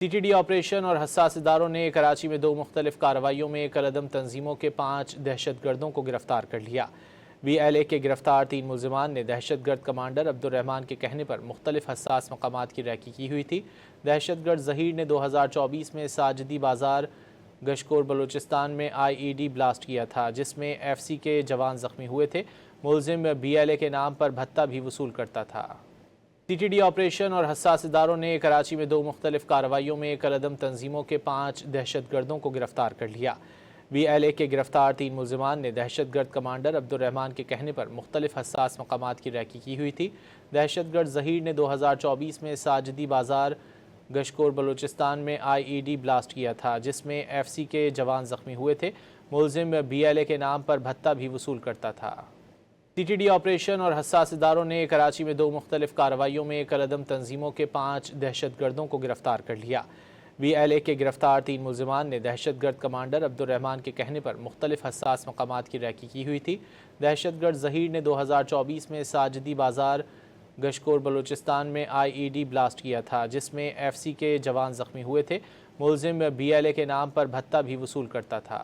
TTD operation اور حساس اداروں نے کراچی میں 2 مختلف کارروائیوں میں کالعدم تنظیموں کے 5 دہشت گردوں کو گرفتار کر لیا۔ BLA کے گرفتار 3 ملزمان نے دہشت گرد کمانڈر عبدالرحمان کے کہنے پر مختلف حساس مقامات کی ریکی کی ہوئی تھی۔ دہشت گرد ظہیر نے 2024 میں ساجدی بازار گشکور بلوچستان میں IED بلاسٹ کیا تھا، جس میں FC کے جوان زخمی ہوئے تھے۔ ملزم BLA کے نام پر بھتہ بھی وصول کرتا تھا۔ TTD آپریشن اور حساس اداروں نے کراچی میں 2 مختلف کارروائیوں میں کالعدم تنظیموں کے 5 دہشت گردوں کو گرفتار کر لیا۔ BLA کے گرفتار 3 ملزمان نے دہشت گرد کمانڈر عبدالرحمان کے کہنے پر مختلف حساس مقامات کی ریکی کی ہوئی تھی۔ دہشت گرد ظہیر نے 2024 میں ساجدی بازار گشکور بلوچستان میں IED بلاسٹ کیا تھا، جس میں FC کے جوان زخمی ہوئے تھے۔ ملزم BLA کے نام پر بھتہ بھی وصول کرتا تھا۔ TTD آپریشن اور حساس اداروں نے کراچی میں 2 مختلف کارروائیوں میں کالعدم تنظیموں کے 5 دہشت گردوں کو گرفتار کر لیا۔ BLA کے گرفتار 3 ملزمان نے دہشت گرد کمانڈر عبدالرحمان کے کہنے پر مختلف حساس مقامات کی ریکی کی ہوئی تھی۔ دہشت گرد ظہیر نے 2024 میں ساجدی بازار گشکور بلوچستان میں IED بلاسٹ کیا تھا، جس میں FC کے جوان زخمی ہوئے تھے۔ ملزم BLA کے نام پر بھتہ بھی وصول کرتا تھا۔